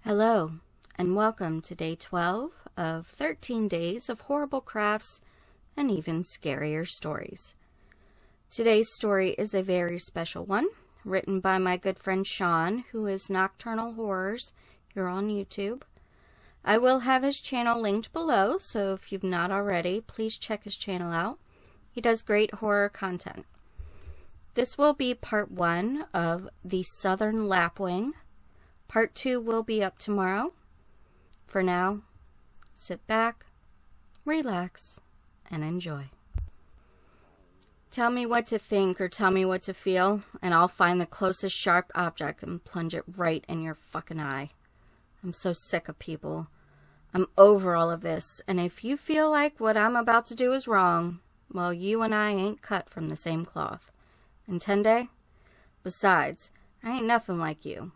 Hello, and welcome to day 12 of 13 days of horrible crafts and even scarier stories. Today's story is a very special one, written by my good friend Sean, who is Nocturnal Horrors here on YouTube. I will have his channel linked below, so if you've not already, please check his channel out. He does great horror content. This will be part 1 of the Southern Lapwing. Part 2 will be up tomorrow. For now, sit back, relax, and enjoy. Tell me what to think or tell me what to feel, and I'll find the closest sharp object and plunge it right in your fucking eye. I'm so sick of people. I'm over all of this, and if you feel like what I'm about to do is wrong, well, you and I ain't cut from the same cloth. Entende? Besides, I ain't nothing like you.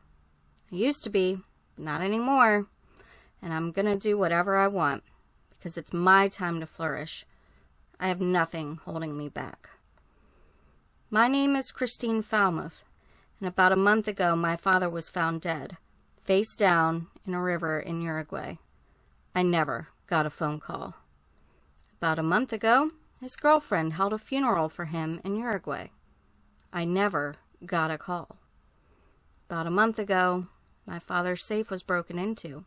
I used to be, but not anymore, and I'm gonna do whatever I want, because it's my time to flourish. I have nothing holding me back. My name is Christine Falmouth, and about a month ago my father was found dead, face down in a river in Uruguay. I never got a phone call. About a month ago, his girlfriend held a funeral for him in Uruguay. I never got a call. About a month ago, my father's safe was broken into.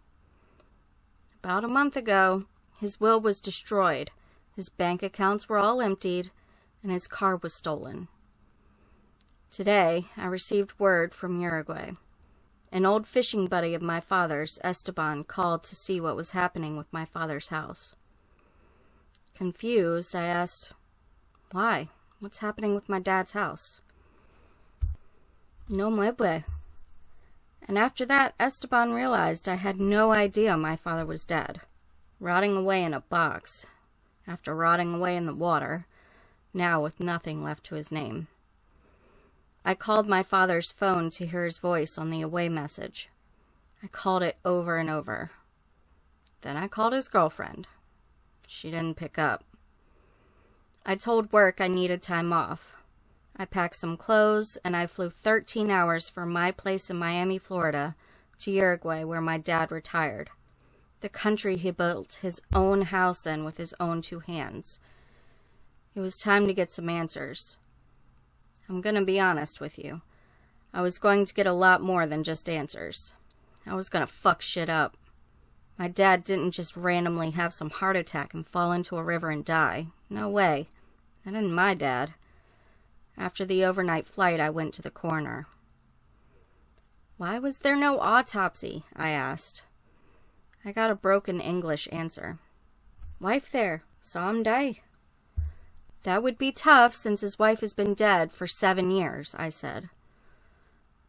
About a month ago, his will was destroyed, his bank accounts were all emptied, and his car was stolen. Today, I received word from Uruguay. An old fishing buddy of my father's, Esteban, called to see what was happening with my father's house. Confused, I asked, "Why? What's happening with my dad's house?" "No mueve." And after that, Esteban realized I had no idea my father was dead, rotting away in a box, after rotting away in the water, now with nothing left to his name. I called my father's phone to hear his voice on the away message. I called it over and over. Then I called his girlfriend. She didn't pick up. I told work I needed time off. I packed some clothes, and I flew 13 hours from my place in Miami, Florida, to Uruguay, where my dad retired. The country he built his own house in with his own 2 hands. It was time to get some answers. I'm gonna be honest with you. I was going to get a lot more than just answers. I was gonna fuck shit up. My dad didn't just randomly have some heart attack and fall into a river and die. No way. That isn't my dad. After the overnight flight, I went to the coroner. "Why was there no autopsy?" I asked. I got a broken English answer. "Wife there, saw him die." "That would be tough since his wife has been dead for 7 years, I said.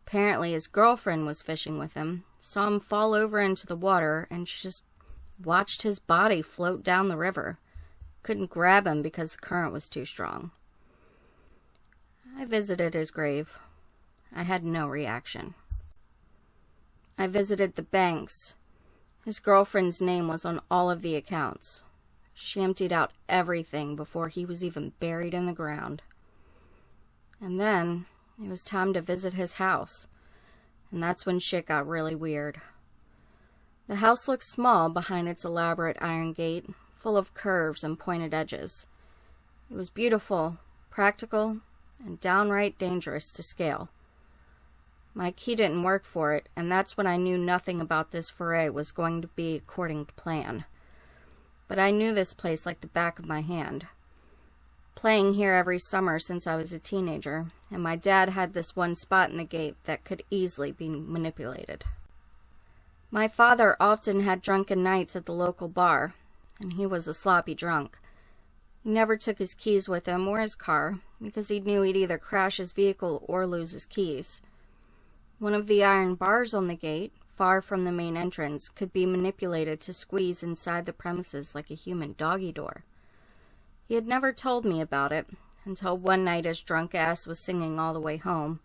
Apparently his girlfriend was fishing with him, saw him fall over into the water, and she just watched his body float down the river. Couldn't grab him because the current was too strong. I visited his grave. I had no reaction. I visited the banks. His girlfriend's name was on all of the accounts. She emptied out everything before he was even buried in the ground. And then it was time to visit his house, and that's when shit got really weird. The house looked small behind its elaborate iron gate, full of curves and pointed edges. It was beautiful, practical, and downright dangerous to scale. My key didn't work for it, and that's when I knew nothing about this foray was going to be according to plan. But I knew this place like the back of my hand. Playing here every summer since I was a teenager, and my dad had this one spot in the gate that could easily be manipulated. My father often had drunken nights at the local bar, and he was a sloppy drunk. He never took his keys with him or his car, because he knew he'd either crash his vehicle or lose his keys. One of the iron bars on the gate, far from the main entrance, could be manipulated to squeeze inside the premises like a human doggy door. He had never told me about it, until one night his drunk ass was singing all the way home,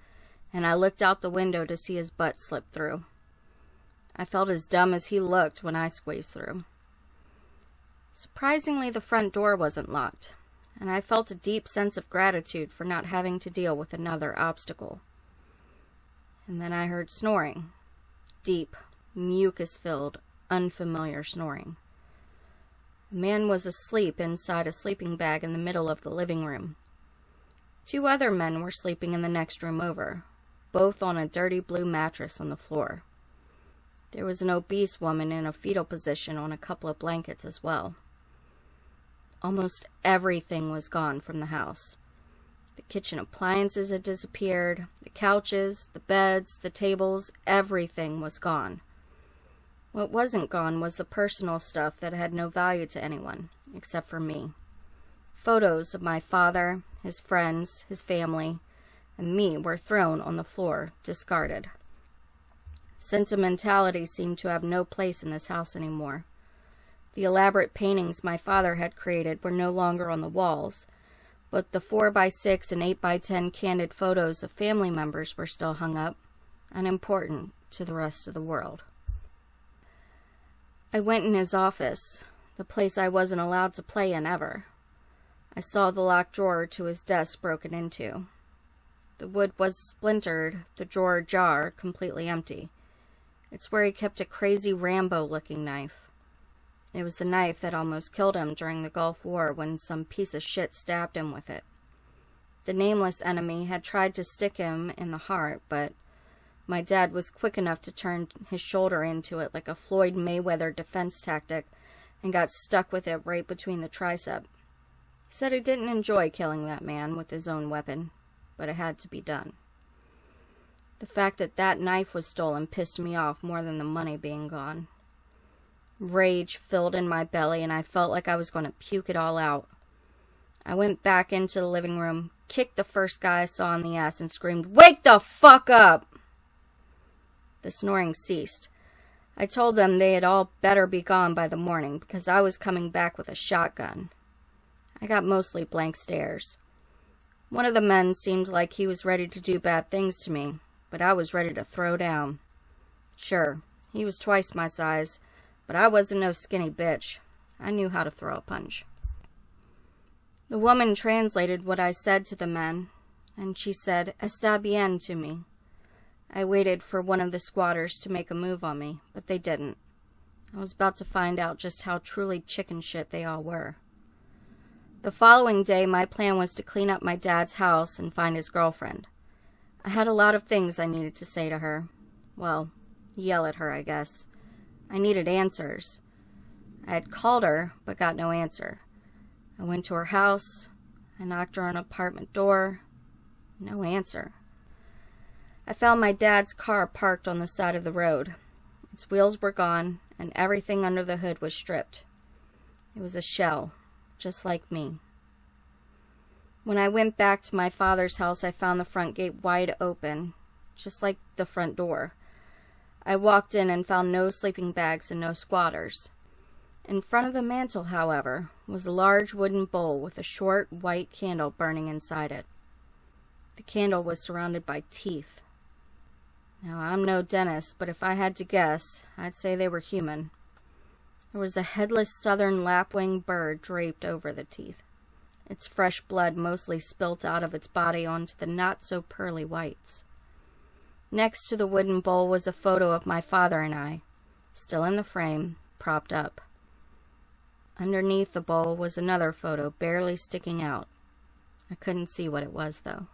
and I looked out the window to see his butt slip through. I felt as dumb as he looked when I squeezed through. Surprisingly, the front door wasn't locked, and I felt a deep sense of gratitude for not having to deal with another obstacle. And then I heard snoring. Deep, mucus-filled, unfamiliar snoring. A man was asleep inside a sleeping bag in the middle of the living room. 2 other men were sleeping in the next room over, both on a dirty blue mattress on the floor. There was an obese woman in a fetal position on a couple of blankets as well. Almost everything was gone from the house. The kitchen appliances had disappeared, the couches, the beds, the tables, everything was gone. What wasn't gone was the personal stuff that had no value to anyone, except for me. Photos of my father, his friends, his family, and me were thrown on the floor, discarded. Sentimentality seemed to have no place in this house anymore. The elaborate paintings my father had created were no longer on the walls, but the 4x6 and 8x10 candid photos of family members were still hung up, unimportant to the rest of the world. I went in his office, the place I wasn't allowed to play in ever. I saw the locked drawer to his desk broken into. The wood was splintered, the drawer ajar, completely empty. It's where he kept a crazy Rambo-looking knife. It was the knife that almost killed him during the Gulf War when some piece of shit stabbed him with it. The nameless enemy had tried to stick him in the heart, but my dad was quick enough to turn his shoulder into it like a Floyd Mayweather defense tactic and got stuck with it right between the tricep. He said he didn't enjoy killing that man with his own weapon, but it had to be done. The fact that that knife was stolen pissed me off more than the money being gone. Rage filled in my belly, and I felt like I was going to puke it all out. I went back into the living room, kicked the first guy I saw in the ass, and screamed, "Wake the fuck up!" The snoring ceased. I told them they had all better be gone by the morning, because I was coming back with a shotgun. I got mostly blank stares. One of the men seemed like he was ready to do bad things to me, but I was ready to throw down. Sure, he was twice my size, but I wasn't no skinny bitch. I knew how to throw a punch. The woman translated what I said to the men, and she said, "Está bien" to me. I waited for one of the squatters to make a move on me, but they didn't. I was about to find out just how truly chicken shit they all were. The following day, my plan was to clean up my dad's house and find his girlfriend. I had a lot of things I needed to say to her. Well, yell at her, I guess. I needed answers. I had called her, but got no answer. I went to her house. I knocked her on an apartment door. No answer. I found my dad's car parked on the side of the road. Its wheels were gone, and everything under the hood was stripped. It was a shell, just like me. When I went back to my father's house, I found the front gate wide open, just like the front door. I walked in and found no sleeping bags and no squatters. In front of the mantel, however, was a large wooden bowl with a short white candle burning inside it. The candle was surrounded by teeth. Now, I'm no dentist, but if I had to guess, I'd say they were human. There was a headless Southern Lapwing bird draped over the teeth. Its fresh blood mostly spilt out of its body onto the not-so-pearly whites. Next to the wooden bowl was a photo of my father and I, still in the frame, propped up. Underneath the bowl was another photo, barely sticking out. I couldn't see what it was, though.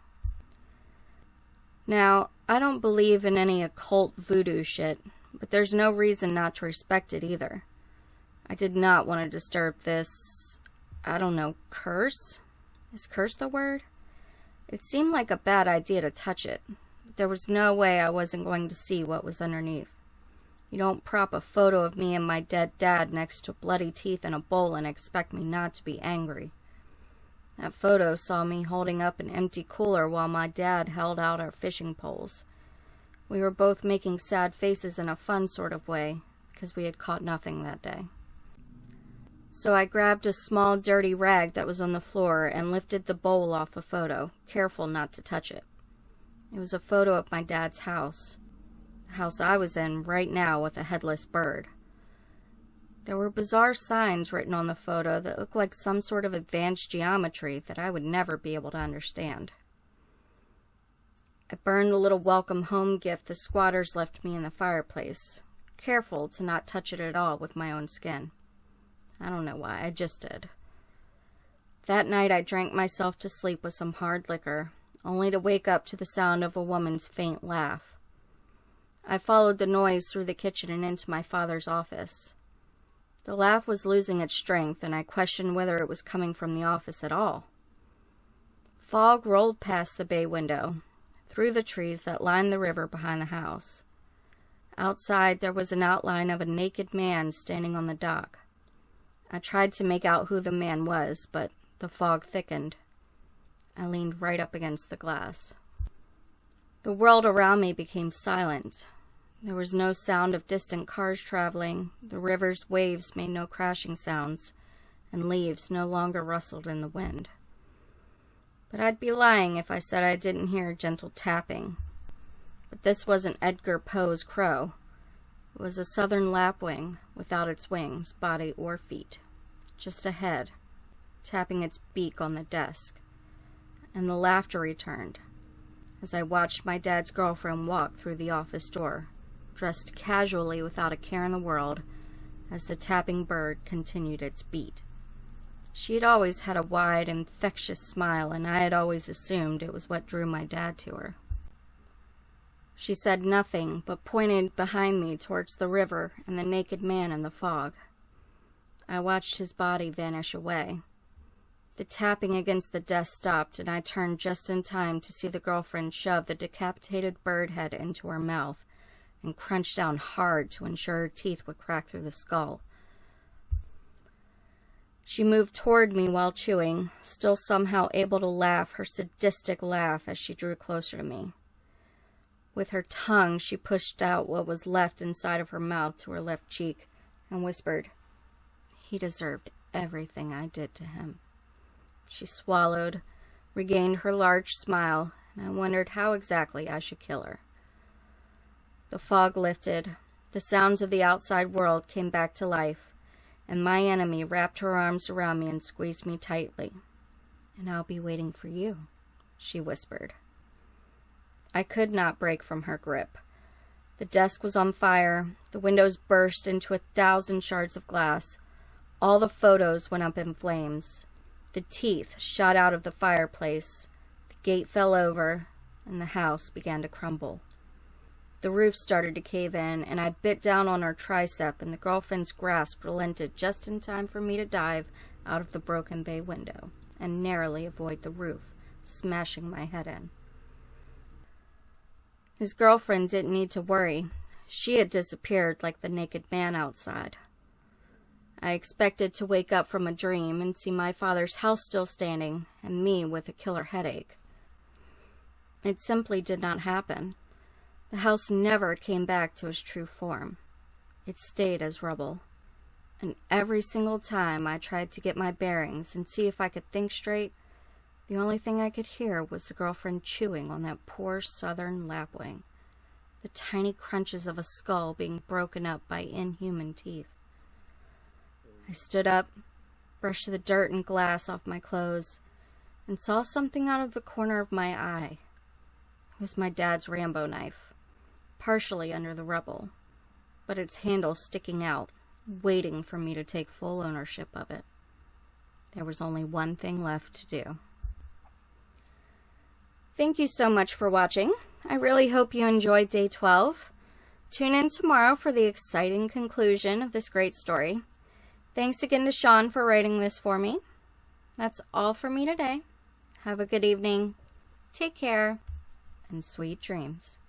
Now, I don't believe in any occult voodoo shit, but there's no reason not to respect it either. I did not want to disturb this, curse? Is curse the word? It seemed like a bad idea to touch it. There was no way I wasn't going to see what was underneath. You don't prop a photo of me and my dead dad next to bloody teeth in a bowl and expect me not to be angry. That photo saw me holding up an empty cooler while my dad held out our fishing poles. We were both making sad faces in a fun sort of way, because we had caught nothing that day. So I grabbed a small dirty rag that was on the floor and lifted the bowl off the photo, careful not to touch it. It was a photo of my dad's house. The house I was in right now with a headless bird. There were bizarre signs written on the photo that looked like some sort of advanced geometry that I would never be able to understand. I burned the little welcome home gift the squatters left me in the fireplace. careful to not touch it at all with my own skin. I don't know why, I just did. That night I drank myself to sleep with some hard liquor, only to wake up to the sound of a woman's faint laugh. I followed the noise through the kitchen and into my father's office. The laugh was losing its strength, and I questioned whether it was coming from the office at all. Fog rolled past the bay window, through the trees that lined the river behind the house. Outside, there was an outline of a naked man standing on the dock. I tried to make out who the man was, but the fog thickened. I leaned right up against the glass. The world around me became silent. There was no sound of distant cars traveling, the river's waves made no crashing sounds, and leaves no longer rustled in the wind. But I'd be lying if I said I didn't hear gentle tapping. But this wasn't Edgar Poe's crow. It was a Southern Lapwing, without its wings, body, or feet. Just a head, tapping its beak on the desk. And the laughter returned, as I watched my dad's girlfriend walk through the office door, dressed casually without a care in the world, as the tapping bird continued its beat. She had always had a wide, infectious smile, and I had always assumed it was what drew my dad to her. She said nothing, but pointed behind me towards the river and the naked man in the fog. I watched his body vanish away. The tapping against the desk stopped, and I turned just in time to see the girlfriend shove the decapitated bird head into her mouth and crunch down hard to ensure her teeth would crack through the skull. She moved toward me while chewing, still somehow able to laugh her sadistic laugh as she drew closer to me. With her tongue, she pushed out what was left inside of her mouth to her left cheek and whispered, "He deserved everything I did to him." She swallowed, regained her large smile, and I wondered how exactly I should kill her. The fog lifted, the sounds of the outside world came back to life, and my enemy wrapped her arms around me and squeezed me tightly. "And I'll be waiting for you," she whispered. I could not break from her grip. The desk was on fire, the windows burst into 1,000 shards of glass, all the photos went up in flames, the teeth shot out of the fireplace, the gate fell over, and the house began to crumble. The roof started to cave in, and I bit down on her tricep, and the girlfriend's grasp relented just in time for me to dive out of the broken bay window and narrowly avoid the roof, smashing my head in. His girlfriend didn't need to worry. She had disappeared like the naked man outside. I expected to wake up from a dream and see my father's house still standing and me with a killer headache. It simply did not happen. The house never came back to its true form. It stayed as rubble. And every single time I tried to get my bearings and see if I could think straight, the only thing I could hear was the girlfriend chewing on that poor Southern Lapwing, the tiny crunches of a skull being broken up by inhuman teeth. I stood up, brushed the dirt and glass off my clothes, and saw something out of the corner of my eye. It was my dad's Rambo knife, partially under the rubble, but its handle sticking out, waiting for me to take full ownership of it. There was only one thing left to do. Thank you so much for watching. I really hope you enjoyed day 12. Tune in tomorrow for the exciting conclusion of this great story. Thanks again to Sean for writing this for me. That's all for me today. Have a good evening, take care, and sweet dreams.